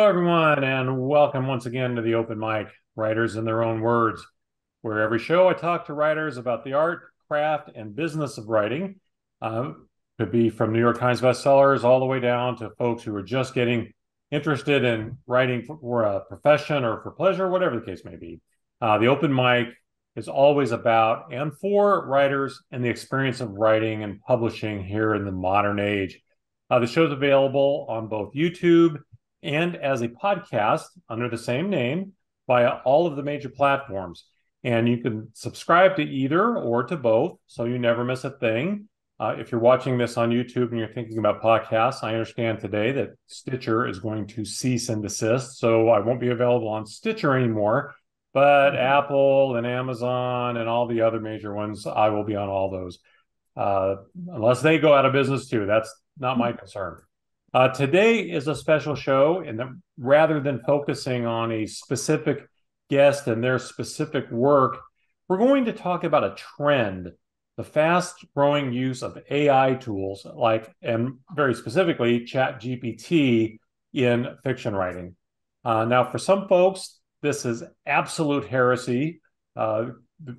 Hello, everyone, and welcome once again to the Open Mic, Writers in Their Own Words, where every show I talk to writers about the art, craft, and business of writing. Uh, could be from New York Times bestsellers all the way down to folks who are just getting interested in writing for a profession or for pleasure, whatever the case may be. The Open Mic is always about and for writers and the experience of writing and publishing here in the modern age. The show's available on both YouTube and as a podcast under the same name via all of the major platforms. And you can subscribe to either or to both, so you never miss a thing. If you're watching this on YouTube and you're thinking about podcasts, I understand today that Stitcher is going to cease and desist, so I won't be available on Stitcher anymore. But Apple and Amazon and all the other major ones, I will be on all those. Unless they go out of business too. That's not my concern. Today is a special show, and rather than focusing on a specific guest and their specific work, we're going to talk about a trend, the fast-growing use of AI tools, and very specifically, ChatGPT in fiction writing. Now, for some folks, this is absolute heresy,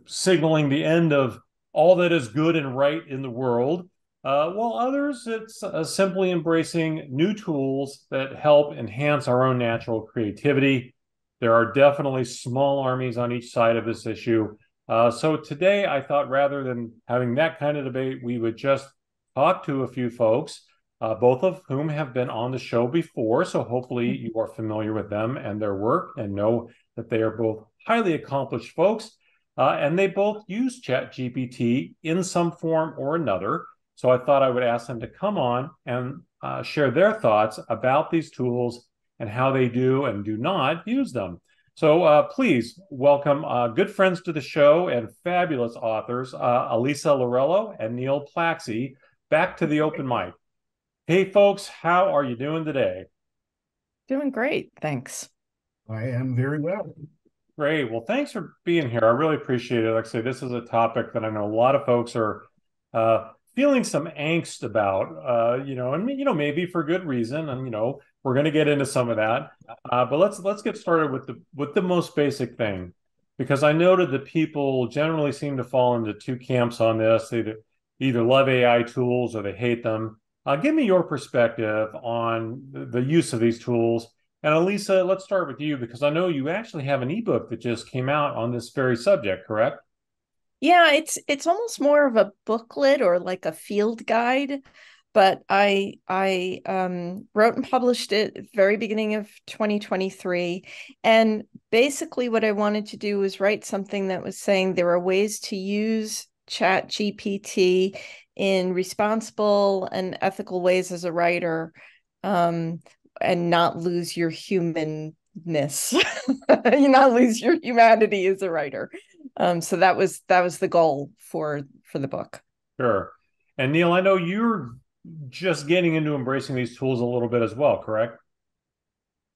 signaling the end of all that is good and right in the world. While others, it's simply embracing new tools that help enhance our own natural creativity. There are definitely small armies on each side of this issue. So today, I thought rather than having that kind of debate, we would just talk to a few folks, both of whom have been on the show before. So hopefully you are familiar with them and their work and know that they are both highly accomplished folks. And they both use ChatGPT in some form or another. So I thought I would ask them to come on and share their thoughts about these tools and how they do and do not use them. So please welcome good friends to the show and fabulous authors, Elisa, Lorello, and Neil Plakcy, back to the Open Mic. Hey, folks, how are you doing today? Doing great, thanks. I am very well. Great. Well, thanks for being here. I really appreciate it. Like I say, this is a topic that I know a lot of folks are feeling some angst about, and maybe for good reason. And we're going to get into some of that. But let's get started with the most basic thing, because I noted that people generally seem to fall into two camps on this. They either love AI tools or they hate them. Give me your perspective on the use of these tools. And Elisa, let's start with you, because I know you actually have an ebook that just came out on this very subject, correct? Yeah, it's almost more of a booklet or like a field guide, but I wrote and published it at the very beginning of 2023. And basically what I wanted to do was write something that was saying there are ways to use Chat GPT in responsible and ethical ways as a writer, and not lose your humanness, you not lose your humanity as a writer. So that was the goal for the book. Sure. And Neil, I know you're just getting into embracing these tools a little bit as well, correct?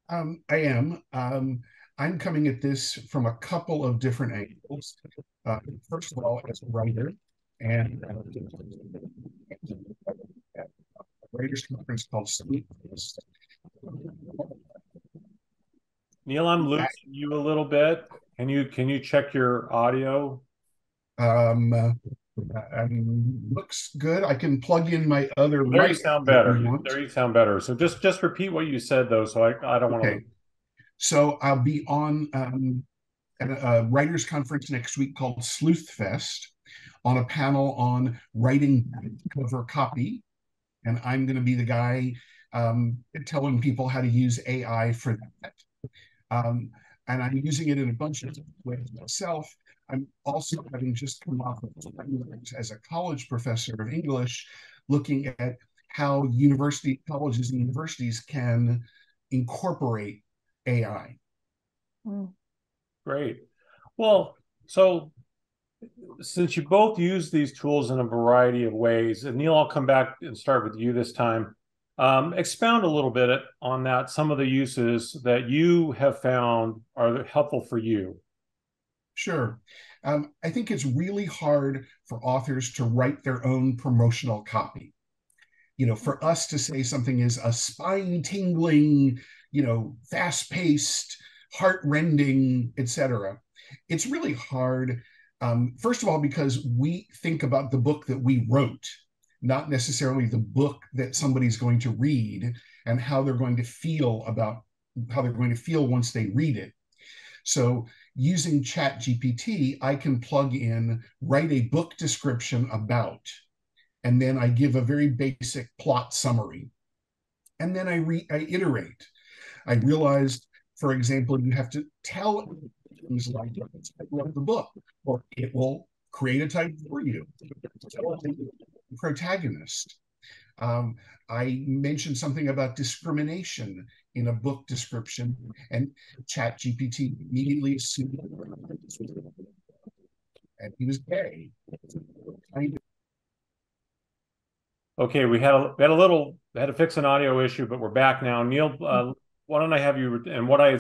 I am. I'm coming at this from a couple of different angles. First of all, as a writer, and at a writers conference called Sleep. Neil, I'm losing you a little bit. Can you check your audio? Um, Looks good. I can plug in my other There you mic sound if you better. want. There you sound better. So just repeat what you said though, so I don't want to lose. Okay. So I'll be on at a writers conference next week called Sleuth Fest on a panel on writing cover copy. And I'm going to be the guy telling people how to use AI for that. Um, and I'm using it in a bunch of ways myself. I'm also having just come off of as a college professor of English, looking at how colleges and universities can incorporate AI. Mm. Great. Well, so since you both use these tools in a variety of ways, and Neil, I'll come back and start with you this time. Expound a little bit on that, some of the uses that you have found are helpful for you. Sure. I think it's really hard for authors to write their own promotional copy. For us to say something is a spine tingling, fast-paced, heart-rending, etc. It's really hard. First of all, because we think about the book that we wrote, not necessarily the book that somebody's going to read and how they're going to feel once they read it. So using ChatGPT, I can plug in, write a book description about, and then I give a very basic plot summary. And then I iterate. I realized, for example, you have to tell things like the title of the book, or it will create a title for you. Protagonist. I mentioned something about discrimination in a book description, and ChatGPT immediately assumed and he was gay. Okay, we had to fix an audio issue, but we're back now. Neil, why don't I have you? And what I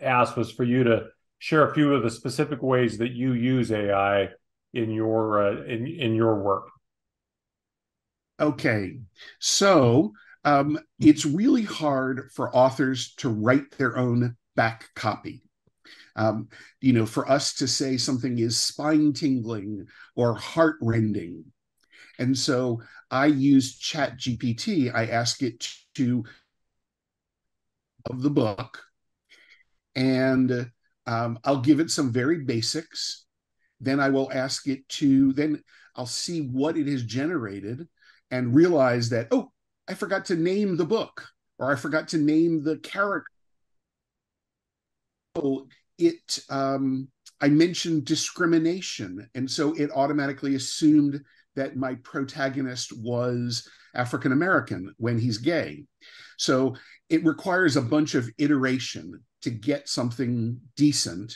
asked was for you to share a few of the specific ways that you use AI in your work. Okay, so it's really hard for authors to write their own back copy. For us to say something is spine-tingling or heart-rending. And so I use ChatGPT. I ask it to of the book, and I'll give it some very basics. Then I will ask it to, then I'll see what it has generated and realize that, oh, I forgot to name the book, or I forgot to name the character. So I mentioned discrimination, and so it automatically assumed that my protagonist was African American when he's gay. So it requires a bunch of iteration to get something decent.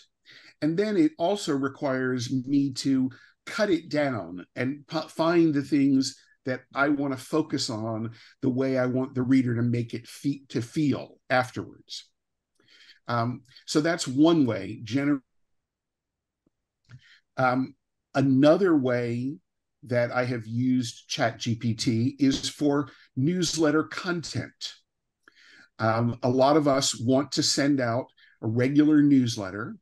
And then it also requires me to cut it down and find the things that I want to focus on the way I want the reader to make it feel afterwards. So that's one way. Another way that I have used ChatGPT is for newsletter content. A lot of us want to send out a regular newsletter,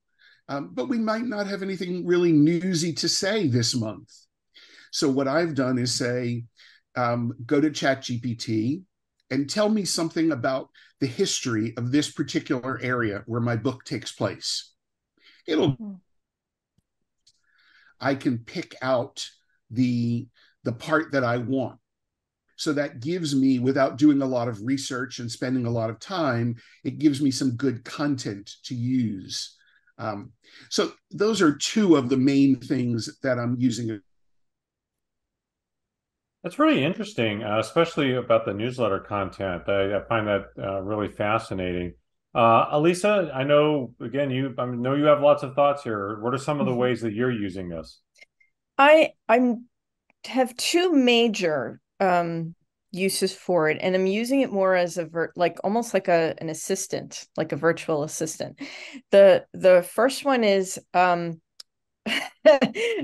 but we might not have anything really newsy to say this month. So what I've done is say, go to ChatGPT and tell me something about the history of this particular area where my book takes place. I can pick out the part that I want. So that gives me, without doing a lot of research and spending a lot of time, it gives me some good content to use. So those are two of the main things that I'm using. That's really interesting, especially about the newsletter content. I find that really fascinating. Elisa, I know, again, I know you have lots of thoughts here. What are some of the ways that you're using this? I have two major uses for it, and I'm using it more as almost like an assistant, like a virtual assistant. The first one is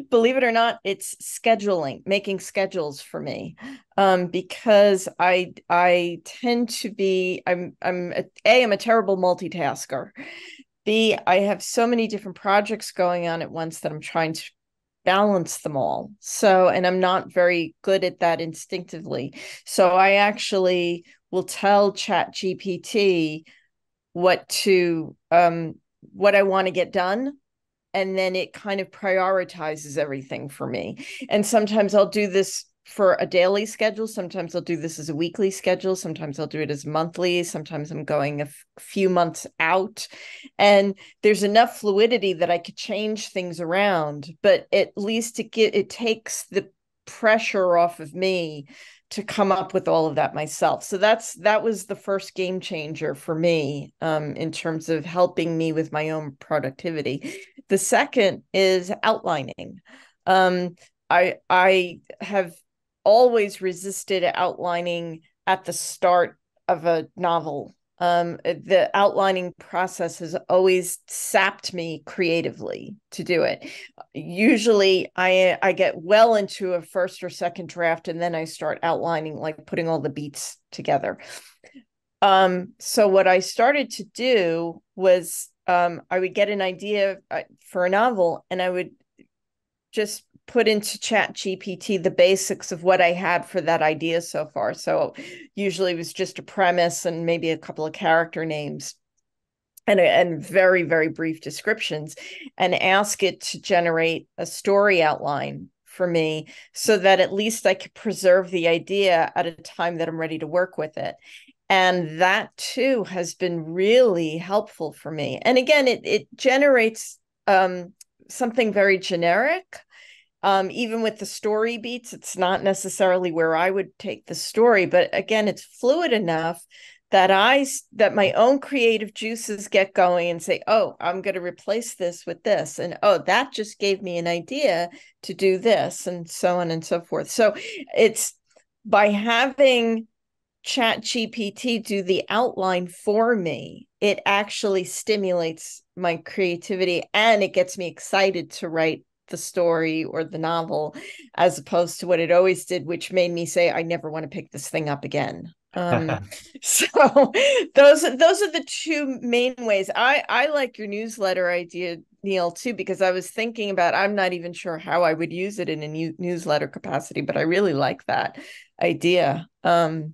believe it or not, it's scheduling, making schedules for me, because I tend to be I'm a terrible multitasker. B, I have so many different projects going on at once that I'm trying to balance them all. So, and I'm not very good at that instinctively. So I actually will tell ChatGPT what I want to get done, and then it kind of prioritizes everything for me. And sometimes I'll do this for a daily schedule. Sometimes I'll do this as a weekly schedule. Sometimes I'll do it as monthly. Sometimes I'm going a few months out. And there's enough fluidity that I could change things around, but at least it takes the pressure off of me to come up with all of that myself. So that was the first game changer for me, in terms of helping me with my own productivity. The second is outlining. I have always resisted outlining at the start of a novel. The outlining process has always sapped me creatively to do it. Usually I get well into a first or second draft, and then I start outlining, like putting all the beats together. So what I started to do was I would get an idea for a novel, and I would just put into ChatGPT the basics of what I had for that idea so far. So usually it was just a premise and maybe a couple of character names and very, very brief descriptions, and ask it to generate a story outline for me so that at least I could preserve the idea at a time that I'm ready to work with it. And that too has been really helpful for me. And again, it generates something very generic. Even with the story beats, it's not necessarily where I would take the story, but again, it's fluid enough that my own creative juices get going and say, oh, I'm going to replace this with this, and oh, that just gave me an idea to do this, and so on and so forth. So it's by having ChatGPT do the outline for me, it actually stimulates my creativity, and it gets me excited to write the story or the novel, as opposed to what it always did, which made me say, I never want to pick this thing up again. So those are the two main ways. I like your newsletter idea, Neil, too, because I was thinking about, I'm not even sure how I would use it in a newsletter capacity, but I really like that idea. And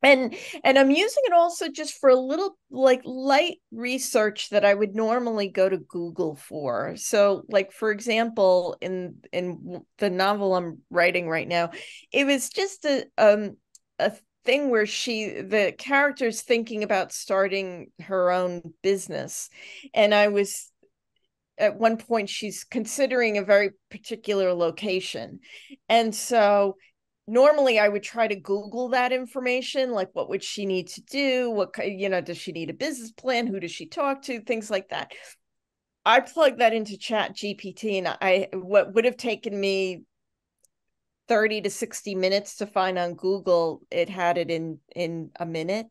I'm using it also just for a little like light research that I would normally go to Google for. So like, for example, in the novel I'm writing right now, it was just a thing where the character's thinking about starting her own business. And I was at one point, she's considering a very particular location. And so normally I would try to Google that information, like what would she need to do? Does she need a business plan? Who does she talk to? Things like that. I plugged that into ChatGPT, and what would have taken me 30 to 60 minutes to find on Google, it had it in a minute.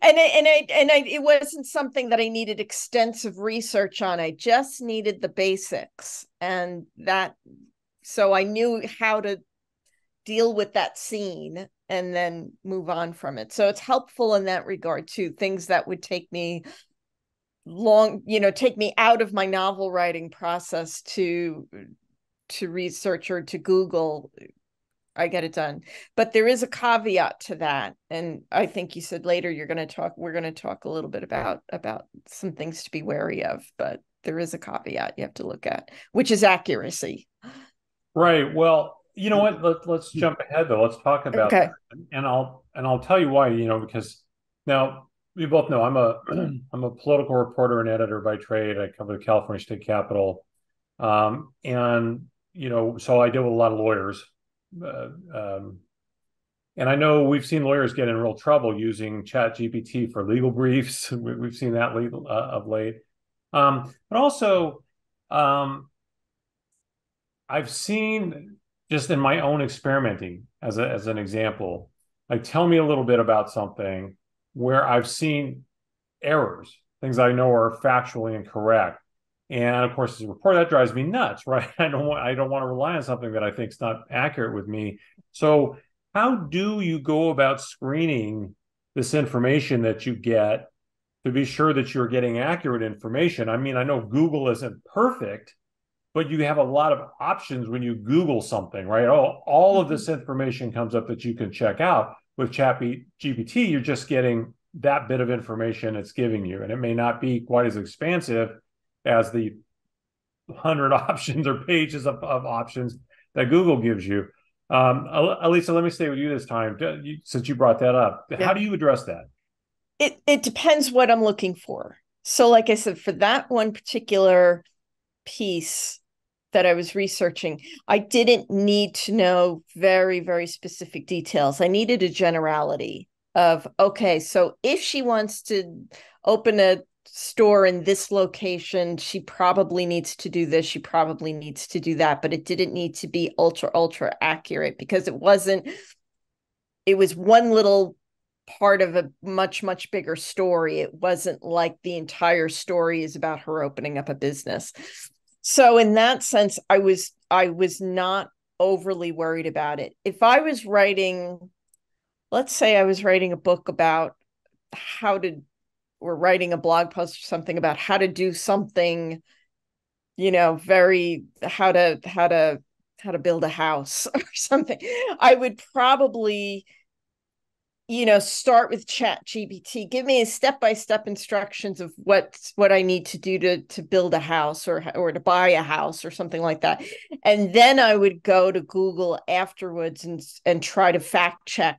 It wasn't something that I needed extensive research on. I just needed the basics, so I knew how to deal with that scene and then move on from it. So it's helpful in that regard too. Things that would take me take me out of my novel writing process to research or to Google, I get it done. But there is a caveat to that. And I think you said later we're going to talk a little bit about some things to be wary of, but there is a caveat you have to look at, which is accuracy. Right. Well, you know what? Let's jump ahead though. Let's talk about Okay. that. And I'll tell you why, because now we both know I'm a I'm a political reporter and editor by trade. I cover the California State Capitol. And so I deal with a lot of lawyers. Uh, um, and I know we've seen lawyers get in real trouble using ChatGPT for legal briefs. We've seen that of late. But also, um, I've seen just in my own experimenting as an example, like tell me a little bit about something where I've seen errors, things I know are factually incorrect. And of course, as a reporter, that drives me nuts, right? I don't want to rely on something that I think is not accurate with me. So how do you go about screening this information that you get to be sure that you're getting accurate information? I mean, I know Google isn't perfect, but you have a lot of options when you Google something, right? Oh, all of this information comes up that you can check out. With ChatGPT, you're just getting that bit of information it's giving you, and it may not be quite as expansive as the 100 options or pages of options that Google gives you. Elisa, let me stay with you this time, since you brought that up. Yeah. How do you address that? It depends what I'm looking for. So like I said, for that one particular piece that I was researching, I didn't need to know very, very specific details. I needed a generality of, okay, so if she wants to open a store in this location, she probably needs to do this, she probably needs to do that, but it didn't need to be ultra accurate, because it was one little part of a much bigger story. It wasn't like the entire story is about her opening up a business. So in that sense, I was not overly worried about it. If I was writing let's say I was writing a book about how to, or writing a blog post or something about how to do something, very how to build a house or something. I would probably start with ChatGPT. Give me a step-by-step instructions of what I need to do to build a house or to buy a house or something like that. And then I would go to Google afterwards and try to fact check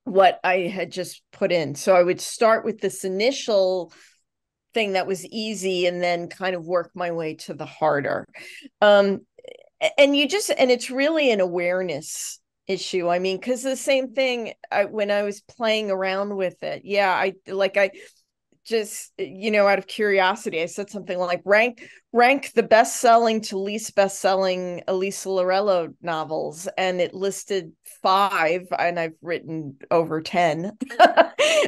what I had just put in. So I would start with this initial thing that was easy and then kind of work my way to the harder. Um, and it's really an awareness issue. I mean, because the same thing, when I was playing around with it, I just, out of curiosity, I said something like rank the best-selling to least best-selling Elisa Lorello novels, and it listed 5, and I've written over 10.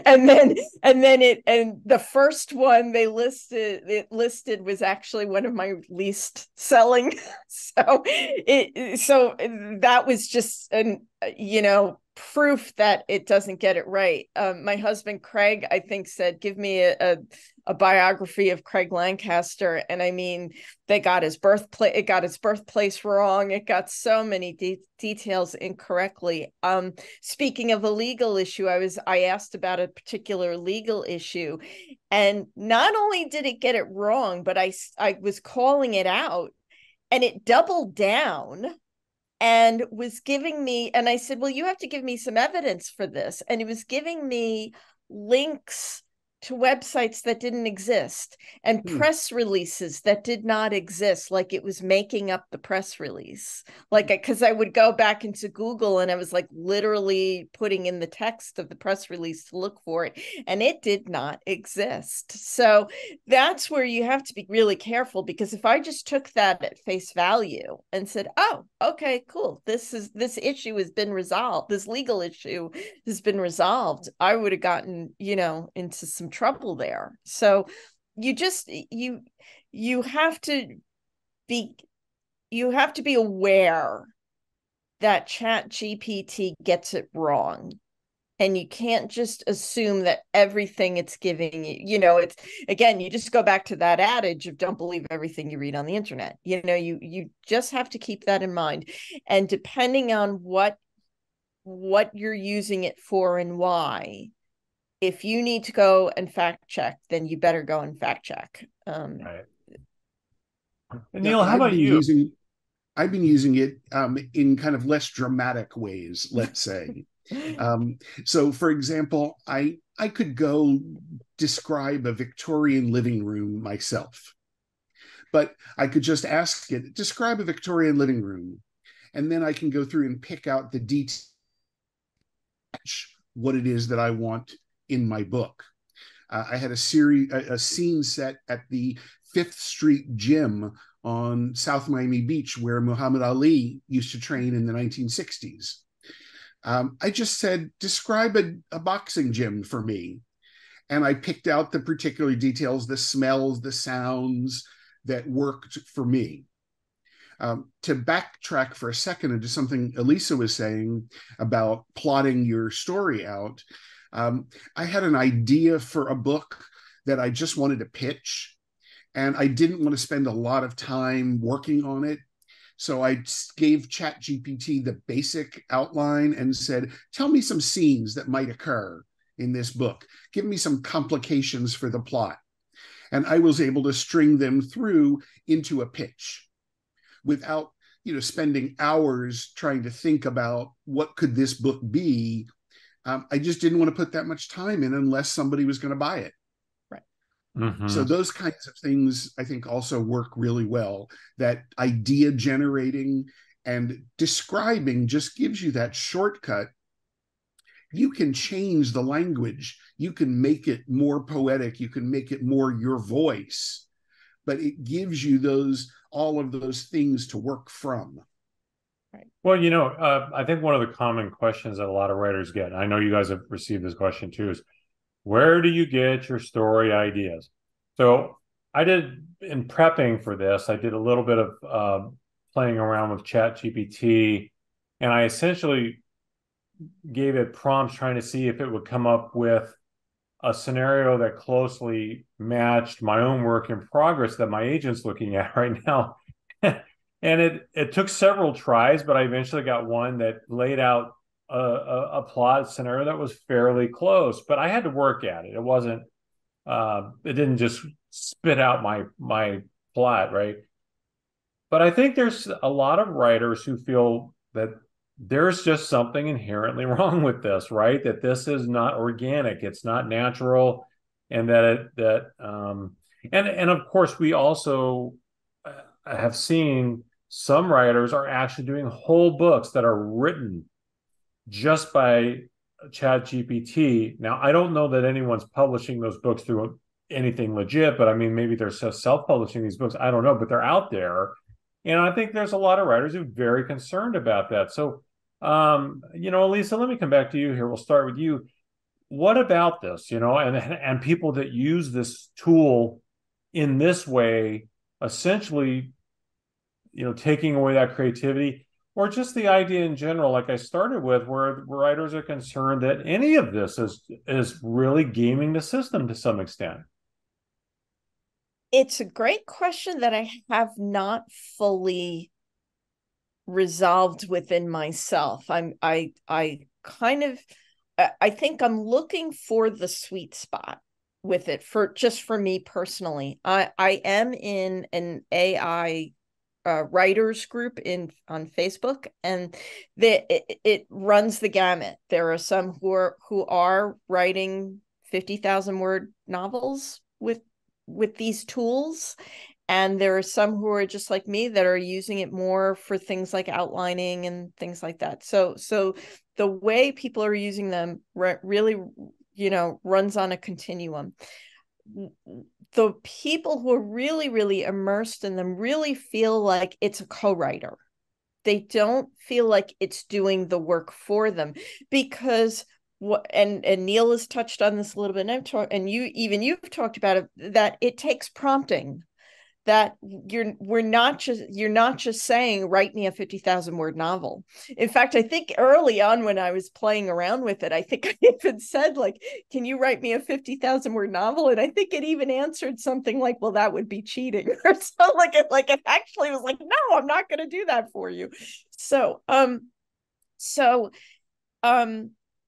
and then the first one it listed was actually one of my least selling. So that was just proof that it doesn't get it right. My husband Craig, I think, said, "Give me a biography of Craig Lancaster," and I mean, they got his birthplace. It got his birthplace wrong. It got so many details incorrectly. Speaking of a legal issue, I asked about a particular legal issue, and not only did it get it wrong, but I was calling it out, and it doubled down and was giving me, and I said, well, you have to give me some evidence for this. And it was giving me links to websites that didn't exist and press releases that did not exist. Like it was making up the press release. Like, because I would go back into Google and I was like literally putting in the text of the press release to look for it, and it did not exist. So that's where you have to be really careful, because if I just took that at face value and said, oh, okay, cool, this issue has been resolved, this legal issue has been resolved, I would have gotten, into some trouble there. So you just you have to be aware that ChatGPT gets it wrong, and you can't just assume that everything it's giving you, it's, again, you just go back to that adage of don't believe everything you read on the internet. You just have to keep that in mind. And depending on what you're using it for and why, if you need to go and fact check, then you better go and fact check. Right. And Neil, how about you? I've been using it in kind of less dramatic ways, let's say. So, for example, I could go describe a Victorian living room myself, but I could just ask it, describe a Victorian living room, and then I can go through and pick out the details, what it is that I want in my book. I had a scene set at the Fifth Street Gym on South Miami Beach, where Muhammad Ali used to train in the 1960s. I just said, describe a boxing gym for me. And I picked out the particular details, the smells, the sounds that worked for me. To backtrack for a second into something Elisa was saying about plotting your story out, I had an idea for a book that I just wanted to pitch, and I didn't want to spend a lot of time working on it. So I gave ChatGPT the basic outline and said, tell me some scenes that might occur in this book. Give me some complications for the plot. And I was able to string them through into a pitch without, spending hours trying to think about what could this book be. I just didn't want to put that much time in unless somebody was going to buy it. Mm-hmm. So those kinds of things, I think, also work really well. That idea generating and describing just gives you that shortcut. You can change the language. You can make it more poetic. You can make it more your voice, but it gives you all of those things to work from. Right. Well, I think one of the common questions that a lot of writers get, and I know you guys have received this question too, is where do you get your story ideas? So in prepping for this, I did a little bit of playing around with ChatGPT, and I essentially gave it prompts trying to see if it would come up with a scenario that closely matched my own work in progress that my agent's looking at right now. And it took several tries, but I eventually got one that laid out a plot scenario that was fairly close. But I had to work at it. It wasn't. It didn't just spit out my plot, right? But I think there's a lot of writers who feel that there's just something inherently wrong with this, right? That this is not organic, it's not natural, and and of course we also have seen some writers are actually doing whole books that are written just by ChatGPT. Now, I don't know that anyone's publishing those books through anything legit, but I mean, maybe they're self-publishing these books. I don't know, but they're out there. And I think there's a lot of writers who are very concerned about that. So, Elisa, let me come back to you here. We'll start with you. What about this, and people that use this tool in this way, essentially, taking away that creativity, or just the idea in general, like I started with, where writers are concerned that any of this is really gaming the system to some extent? It's a great question that I have not fully resolved within myself. I think I'm looking for the sweet spot with it for me personally. I am in an AI writers group on Facebook, and it runs the gamut. There are some who are writing 50,000 word novels with these tools, and there are some who are just like me that are using it more for things like outlining and things like that. So the way people are using them really, runs on a continuum. The people who are really, really immersed in them really feel like it's a co-writer. They don't feel like it's doing the work for them, because and Neil has touched on this a little bit, and you've talked about it, that it takes prompting, that you're not just saying, write me a 50,000 word novel. In fact, I think early on when I was playing around with it, I think I even said, like, can you write me a 50,000 word novel? And I think it even answered something like, well, that would be cheating, or so. It actually was like, no, I'm not going to do that for you. So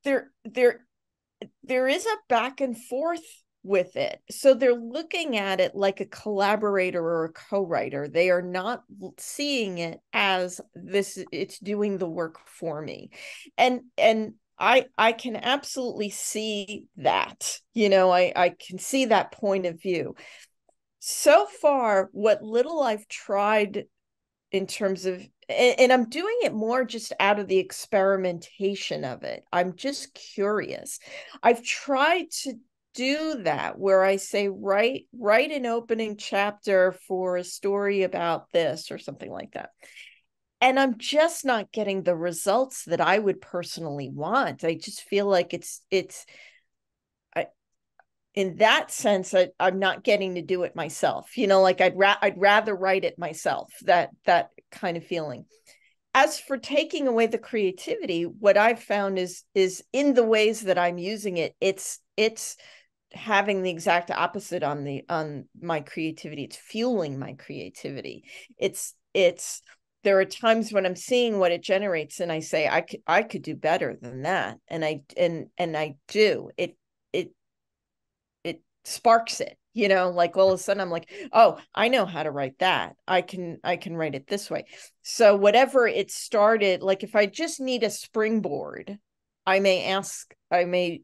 there is a back and forth with it. So they're looking at it like a collaborator or a co-writer. They are not seeing it as this, it's doing the work for me. And I can absolutely see that, I can see that point of view. So far, what little I've tried in terms of, and I'm doing it more just out of the experimentation of it. I'm just curious. I've tried to do that where I say, write an opening chapter for a story about this or something like that. And I'm just not getting the results that I would personally want. I just feel like in that sense, I'm not getting to do it myself. I'd rather write it myself, that kind of feeling. As for taking away the creativity, what I've found is in the ways that I'm using it, it's having the exact opposite on my creativity. It's fueling my creativity. There are times when I'm seeing what it generates and I say, I could do better than that. And I do. It sparks it, like all of a sudden I'm like, oh, I know how to write that. I can write it this way. So whatever it started, like if I just need a springboard, I may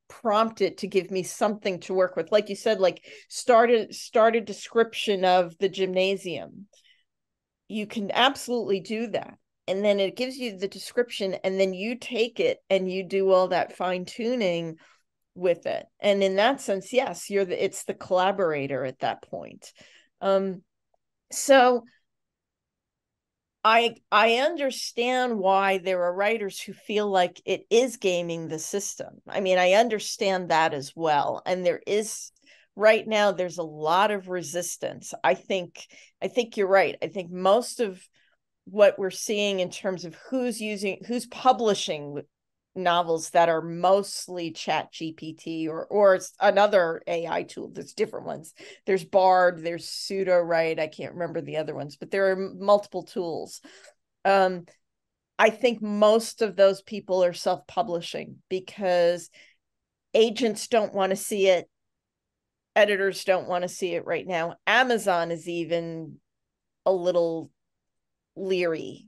prompt it to give me something to work with. Like you said, like start a description of the gymnasium. You can absolutely do that. And then it gives you the description, and then you take it and you do all that fine tuning with it. And in that sense, yes, it's the collaborator at that point. So I understand why there are writers who feel like it is gaming the system. I mean, I understand that as well. And right now there's a lot of resistance. I think you're right. I think most of what we're seeing in terms of who's publishing novels that are mostly ChatGPT or another AI tool. There's different ones. There's Bard, there's Pseudo-Write. I can't remember the other ones, but there are multiple tools. I think most of those people are self-publishing because agents don't want to see it. Editors don't want to see it right now. Amazon is even a little leery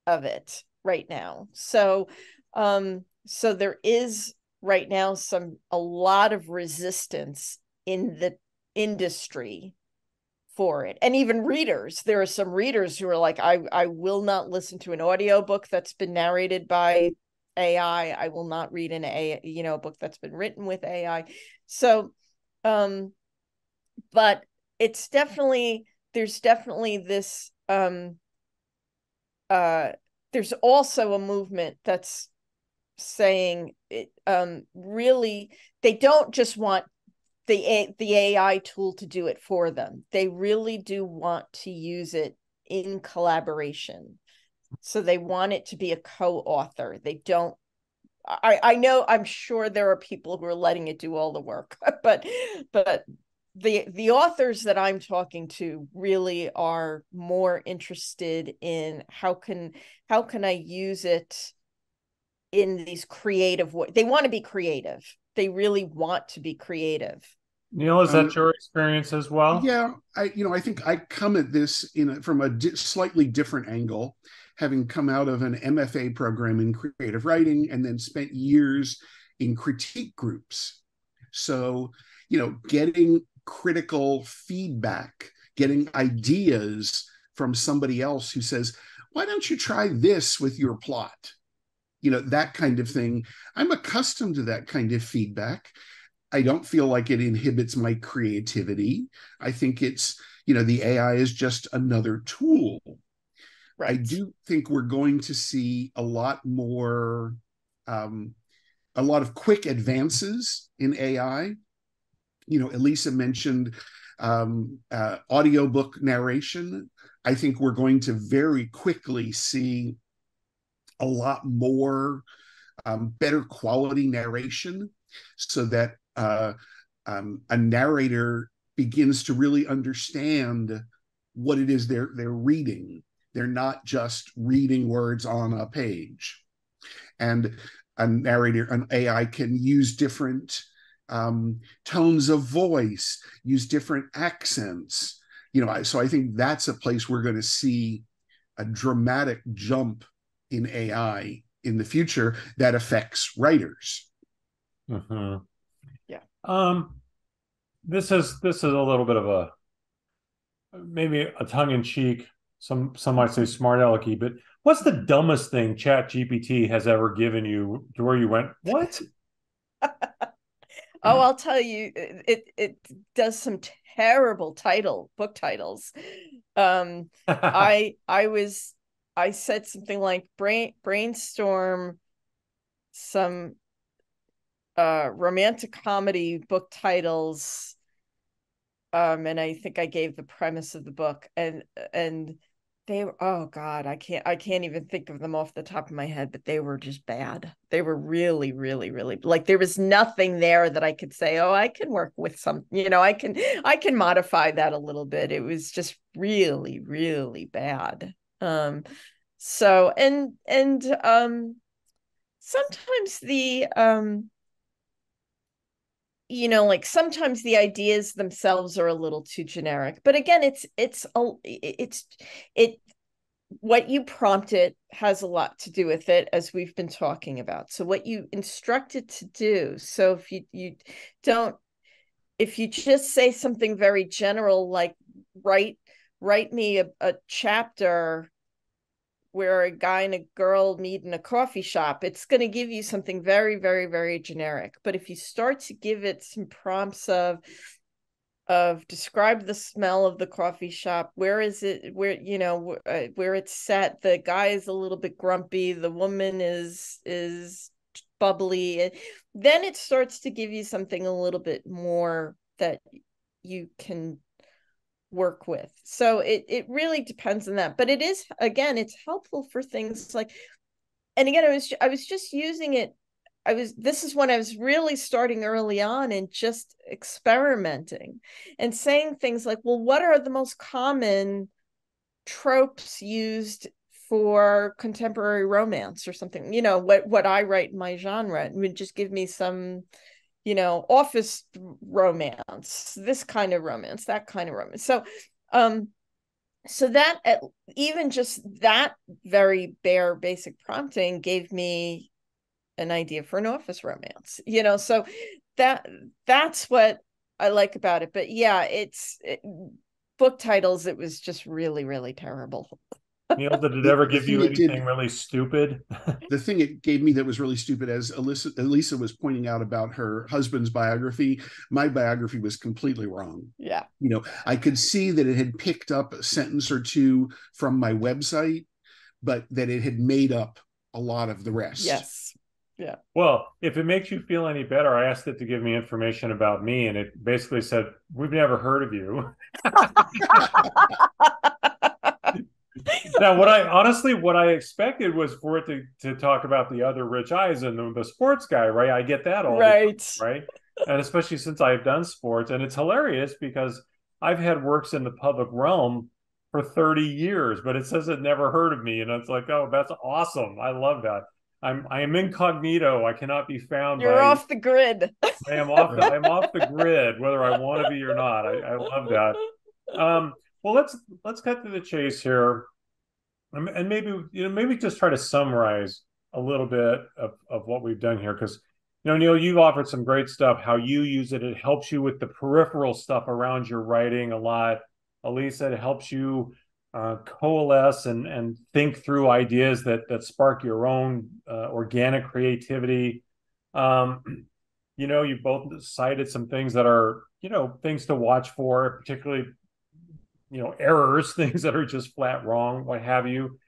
of it right now. So there is right now a lot of resistance in the industry for it. And even readers, there are some readers who are like, I will not listen to an audiobook that's been narrated by AI. I will not read a book that's been written with AI. So, but there's definitely this, there's also a movement that's saying it, really, they don't just want the AI tool to do it for them. They really do want to use it in collaboration. So they want it to be a co-author. They don't, I know, I'm sure there are people who are letting it do all the work, but the authors that I'm talking to really are more interested in how can I use it in these creative ways. They want to be creative. They really want to be creative. Neil, is that your experience as well? Yeah, I think I come at this from a slightly different angle, having come out of an MFA program in creative writing and then spent years in critique groups. So, getting critical feedback, getting ideas from somebody else who says, why don't you try this with your plot? That kind of thing. I'm accustomed to that kind of feedback. I don't feel like it inhibits my creativity. I think it's, the AI is just another tool. Right. I do think we're going to see a lot more, a lot of quick advances in AI. Elisa mentioned audiobook narration. I think we're going to very quickly see a lot more better quality narration so that a narrator begins to really understand what it is they're reading. They're not just reading words on a page. And an AI can use different tones of voice, use different accents. So I think that's a place we're going to see a dramatic jump in AI in the future that affects writers. Mm-hmm. Yeah. This is a little bit of a maybe a tongue-in-cheek, some might say smart alecky, but what's the dumbest thing ChatGPT has ever given you to where you went, what? Oh, I'll tell you, it does some terrible book titles. I said something like brainstorm some romantic comedy book titles, and I think I gave the premise of the book, and they were, oh God, I can't even think of them off the top of my head, but they were just bad. They were really, really, really, like, there was nothing there that I could say, oh, I can work with some, I can modify that a little bit. It was just really, really bad. So, and sometimes like sometimes the ideas themselves are a little too generic, but again, what you prompt it has a lot to do with it, as we've been talking about. So what you instruct it to do. So if you just say something very general, like write me a chapter where a guy and a girl meet in a coffee shop, it's going to give you something very, very, very generic. But if you start to give it some prompts of describe the smell of the coffee shop, where is it, where it's set, the guy is a little bit grumpy, the woman is bubbly, then it starts to give you something a little bit more that you can work with. So it really depends on that, but it is, again, it's helpful for things like, and again, I was just using it this is when I was really starting early on and just experimenting and saying things like, well, what are the most common tropes used for contemporary romance or something? What I write in my genre, and would just give me some, office romance, this kind of romance, that kind of romance. So that even just that very bare basic prompting gave me an idea for an office romance, so that's what I like about it. But yeah, book titles, it was just really, really terrible. Neil, did it ever The give thing you it did, anything really stupid? the thing it gave me that was really stupid, as Elisa was pointing out about her husband's biography, my biography was completely wrong. Yeah. I could see that it had picked up a sentence or two from my website, but that it had made up a lot of the rest. Yes. Yeah. Well, if it makes you feel any better, I asked it to give me information about me, and it basically said, "We've never heard of you." Now, what I expected was for it to talk about the other Rich Eisen, the sports guy, right? I get that all right. the time, right? And especially since I've done sports, and it's hilarious because I've had works in the public realm for 30 years, but it says it never heard of me, and it's like, oh, that's awesome. I love that. I am incognito. I cannot be found. You're off the grid. I'm off the grid, whether I want to be or not. I love that. Well, let's cut to the chase here, and maybe just try to summarize a little bit of what we've done here, because Neil, you've offered some great stuff. How you use it, it helps you with the peripheral stuff around your writing a lot. Elisa, it helps you coalesce and think through ideas that spark your own organic creativity. You both cited some things that are things to watch for, particularly errors, things that are just flat wrong, what have you.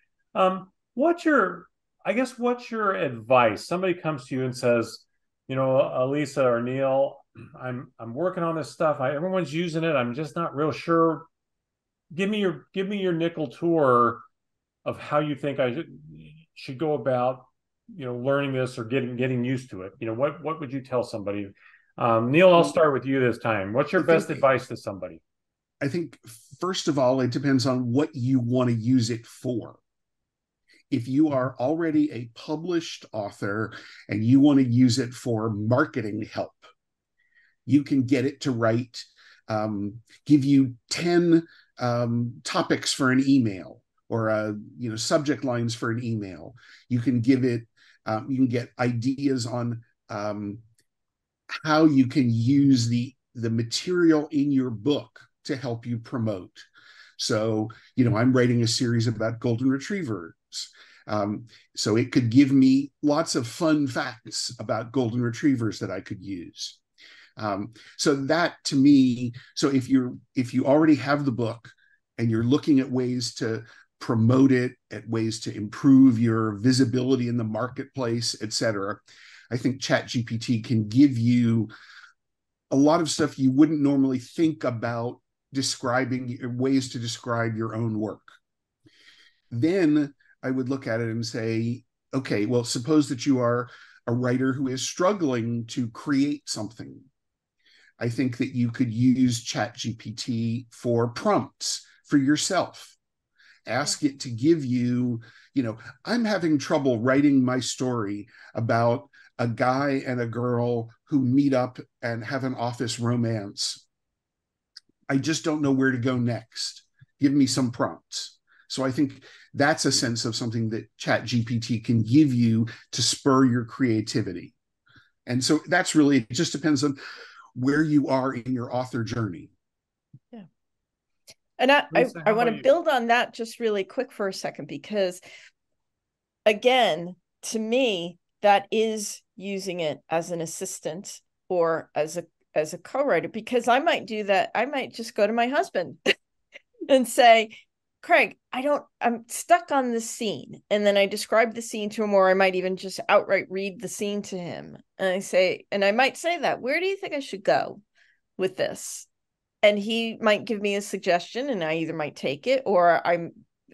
What's your advice? Somebody comes to you and says, Elisa or Neil, I'm working on this stuff. Everyone's using it. I'm just not real sure. Give me your nickel tour of how you think I should go about learning this or getting used to it. What would you tell somebody? Neil, I'll start with you this time. What's your best advice to somebody? I think, first of all, it depends on what you want to use it for. If you are already a published author and you want to use it for marketing help, you can get it to write, give you 10 topics for an email, or subject lines for an email. You can give it, you can get ideas on how you can use the material in your book to help you promote. So, I'm writing a series about golden retrievers. So it could give me lots of fun facts about golden retrievers that I could use. So that, to me, so if you already have the book and you're looking at ways to promote it, at ways to improve your visibility in the marketplace, etc., I think ChatGPT can give you a lot of stuff you wouldn't normally think about describing, ways to describe your own work. Then I would look at it and say, okay, well, suppose that you are a writer who is struggling to create something. I think that you could use ChatGPT for prompts for yourself. Ask it to give you, I'm having trouble writing my story about a guy and a girl who meet up and have an office romance. I just don't know where to go next. Give me some prompts. So I think that's a sense of something that ChatGPT can give you to spur your creativity. And so that's really, it just depends on where you are in your author journey. Yeah. And I want to build on that just really quick for a second, because again, to me, that is using it as an assistant or as a co-writer, because I might do that. I might just go to my husband and say, Craig, I'm stuck on this scene. And then I describe the scene to him, or I might even just outright read the scene to him. And I might say that, where do you think I should go with this? And he might give me a suggestion, and I either might take it, or I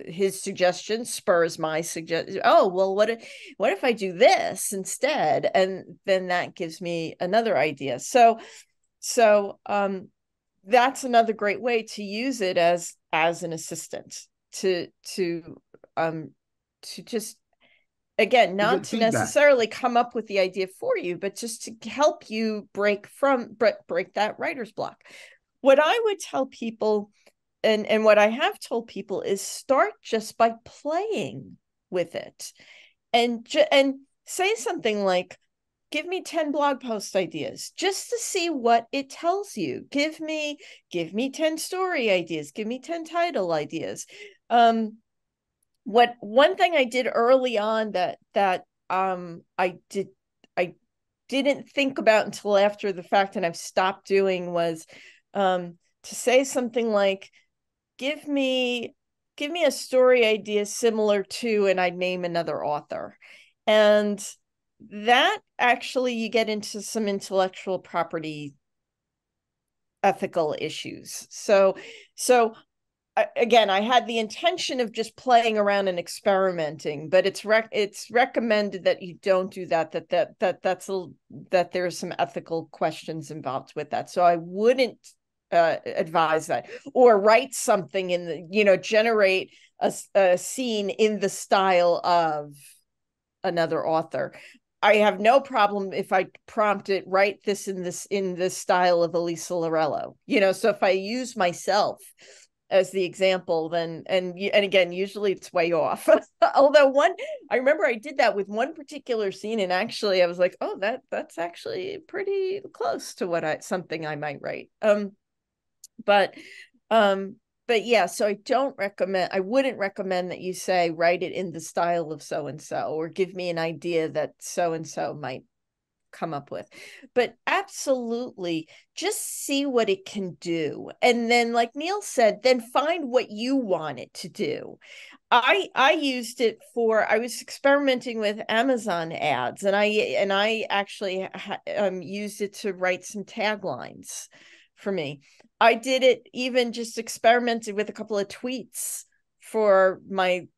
his suggestion spurs my suggestion. Oh, well, what if I do this instead? And then that gives me another idea. So that's another great way to use it as an assistant to just, again, not to necessarily come up with the idea for you, but just to help you break that writer's block. What I would tell people, and what I have told people, is start just by playing with it, and say something like, give me 10 blog post ideas, just to see what it tells you. Give me 10 story ideas, give me 10 title ideas. One thing I did early on that I didn't think about until after the fact, and I've stopped doing, was to say something like, give me a story idea similar to, and I'd name another author. And that actually, you get into some intellectual property ethical issues. So again, I had the intention of just playing around and experimenting, but it's recommended that you don't do that. That there's some ethical questions involved with that. So I wouldn't advise that, or write something in the, generate a scene in the style of another author. I have no problem if I prompt it, write this in the style of Elisa Lorello. So if I use myself as the example, then and again, usually it's way off. Although I remember I did that with one particular scene, and actually I was like, oh, that's actually pretty close to something I might write. But yeah, so I wouldn't recommend that you say, write it in the style of so and so, or give me an idea that so and so might come up with. But absolutely, just see what it can do, and then, like Neil said, then find what you want it to do. I used it I was experimenting with Amazon ads, and I actually used it to write some taglines for me. I did it, even just experimented with a couple of tweets for my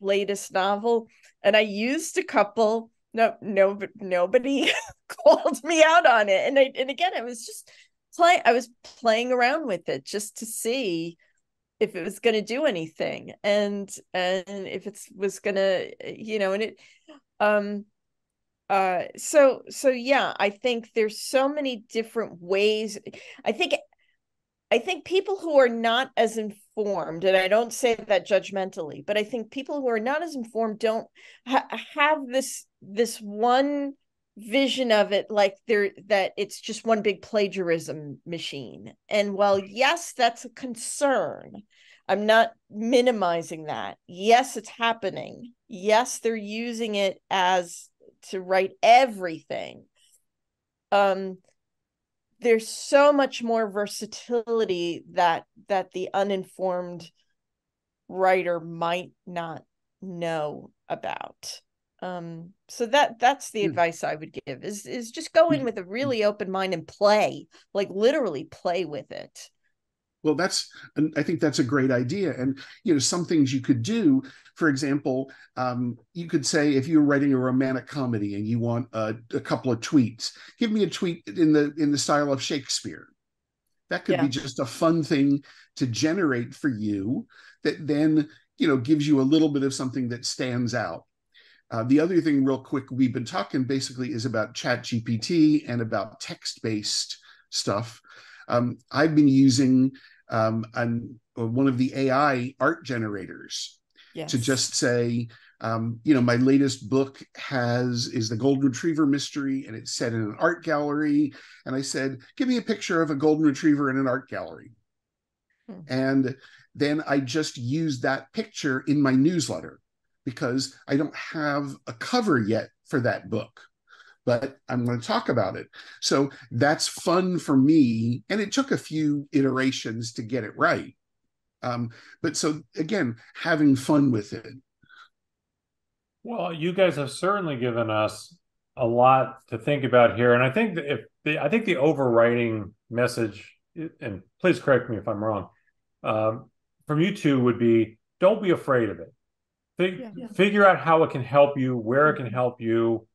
latest novel, and I used a couple. No, nobody called me out on it. And again, I was just playing around with it just to see if it was going to do anything, and if it was going to, and it so yeah, I think there's so many different ways. I think people who are not as informed, and I don't say that judgmentally, but I think people who are not as informed don't have this one vision of it, like that it's just one big plagiarism machine. And while yes, that's a concern, I'm not minimizing that. Yes, it's happening. Yes, they're using it as to write everything. There's so much more versatility that the uninformed writer might not know about. So that's the advice I would give, is just go in with a really open mind and play, like literally play with it. Well, I think that's a great idea. And, some things you could do, for example, you could say, if you're writing a romantic comedy and you want a couple of tweets, give me a tweet in the style of Shakespeare. That could be just a fun thing to generate for you that then, gives you a little bit of something that stands out. The other thing, real quick, we've been talking basically is about ChatGPT and about text-based stuff. I've been using one of the AI art generators to just say, my latest book is the Golden Retriever mystery, and it's set in an art gallery. And I said, give me a picture of a Golden Retriever in an art gallery. And then I just used that picture in my newsletter, because I don't have a cover yet for that book, but I'm going to talk about it. So that's fun for me. And it took a few iterations to get it right. But so again, having fun with it. Well, you guys have certainly given us a lot to think about here. And I think that I think the overriding message, and please correct me if I'm wrong, from you two would be, don't be afraid of it. Figure out how it can help you, where it can help you.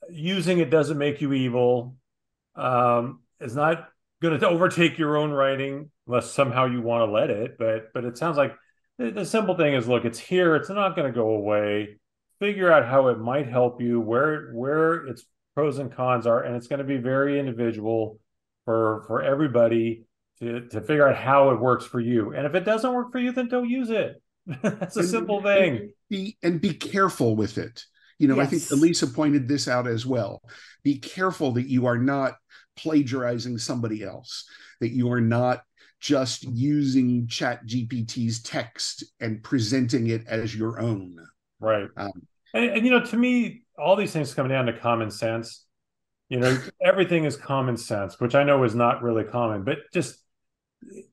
Using it doesn't make you evil. It's not going to overtake your own writing unless somehow you want to let it. But it sounds like the simple thing is, look, it's here. It's not going to go away. Figure out how it might help you, where its pros and cons are, and it's going to be very individual for everybody to figure out how it works for you. And if it doesn't work for you, then don't use it. That's a simple thing. Be careful with it. You know, yes. I think Elisa pointed this out as well. Be careful that you are not plagiarizing somebody else, that you are not just using ChatGPT's text and presenting it as your own. Right. And, you know, to me, all these things come down to common sense. You know, everything is common sense, which I know is not really common, but just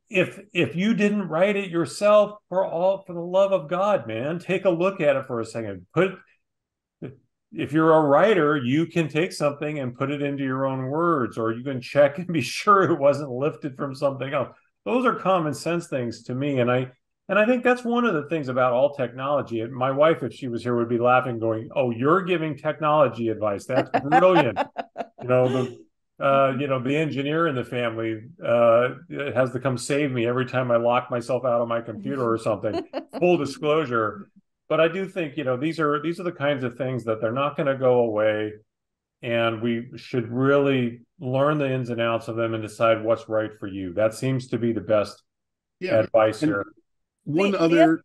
if you didn't write it yourself, for the love of God, man, take a look at it for a second. If you're a writer, you can take something and put it into your own words, or you can check and be sure it wasn't lifted from something else. Those are common sense things to me. And I think that's one of the things about all technology. And my wife, if she was here, would be laughing, going, "Oh, you're giving technology advice. That's brilliant." You know, the engineer in the family has to come save me every time I lock myself out of my computer or something. Full disclosure. But I do think, you know, these are the kinds of things that they're not going to go away, and we should really learn the ins and outs of them and decide what's right for you. That seems to be the best advice here. One other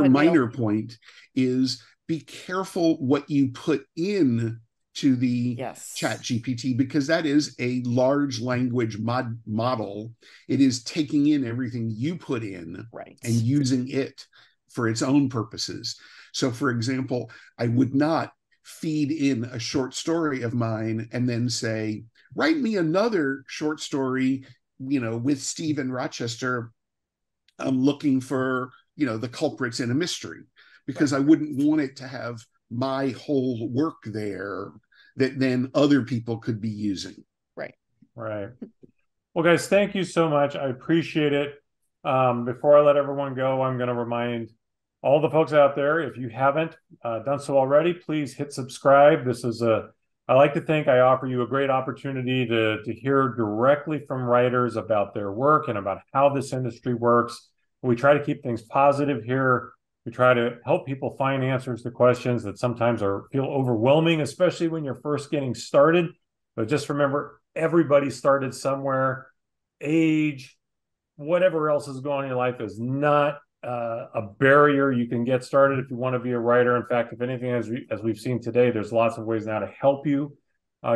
minor point is be careful what you put in to the ChatGPT, because that is a large language model. It is taking in everything you put in and using it for its own purposes. So, for example, I would not feed in a short story of mine and then say, write me another short story, you know, with Steve in Rochester. I'm looking for, you know, the culprits in a mystery, because I wouldn't want it to have my whole work there that then other people could be using. Right. Well, guys, thank you so much. I appreciate it. Before I let everyone go, I'm going to remind all the folks out there, if you haven't done so already, please hit subscribe. I like to think I offer you a great opportunity to hear directly from writers about their work and about how this industry works. We try to keep things positive here. We try to help people find answers to questions that sometimes feel overwhelming, especially when you're first getting started. But just remember, everybody started somewhere. Age, whatever else is going on in your life is not a barrier. You can get started if you want to be a writer. In fact, if anything, as we've seen today, there's lots of ways now to help you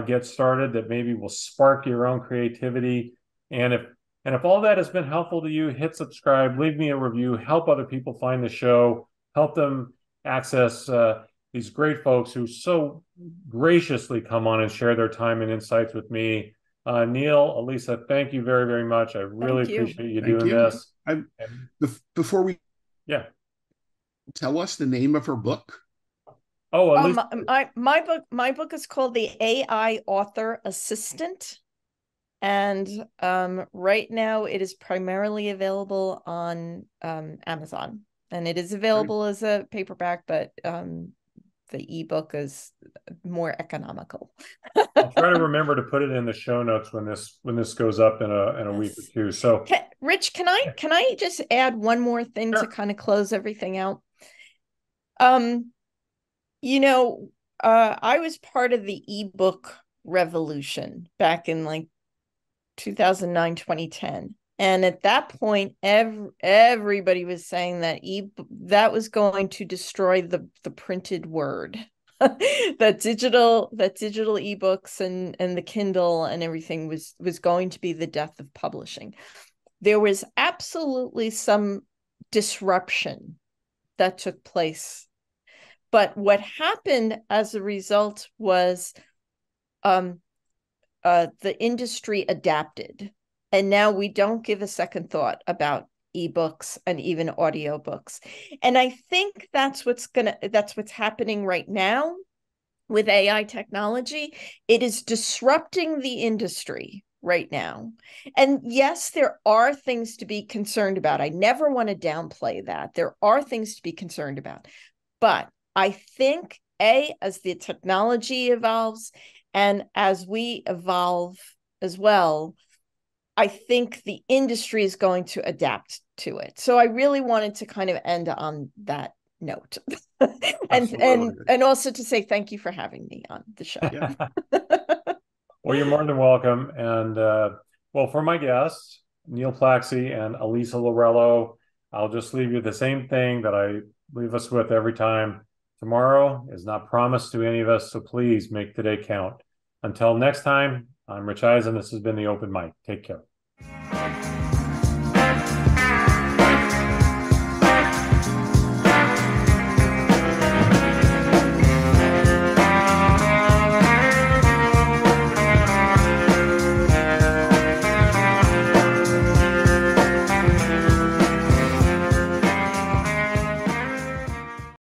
get started that maybe will spark your own creativity. And if all that has been helpful to you, hit subscribe, leave me a review, help other people find the show, help them access these great folks who so graciously come on and share their time and insights with me. Neil, Elisa, thank you very, very much. I really appreciate you doing this. Before we tell us the name of her book. My book is called The AI Author Assistant, and right now it is primarily available on Amazon, and it is available as a paperback, but the ebook is more economical. I'll try to remember to put it in the show notes when this goes up in a week or two. So, Rich, can I just add one more thing to kind of close everything out? You know, I was part of the ebook revolution back in like 2009, 2010. And at that point, everybody was saying that that was going to destroy the printed word. that digital ebooks and the Kindle and everything was going to be the death of publishing. There was absolutely some disruption that took place. But what happened as a result was the industry adapted. And now we don't give a second thought about ebooks and even audiobooks. And I think that's what's happening right now with AI technology. It is disrupting the industry right now. And yes, there are things to be concerned about. I never want to downplay that. There are things to be concerned about. But I think, as the technology evolves and as we evolve as well, I think the industry is going to adapt to it. So I really wanted to kind of end on that note. and also to say thank you for having me on the show. Yeah. Well, you're more than welcome. And well, for my guests, Neil Plakcy and Elisa Lorello, I'll just leave you the same thing that I leave us with every time. Tomorrow is not promised to any of us, so please make today count. Until next time, I'm Rich Eisen. This has been the Open Mic. Take care.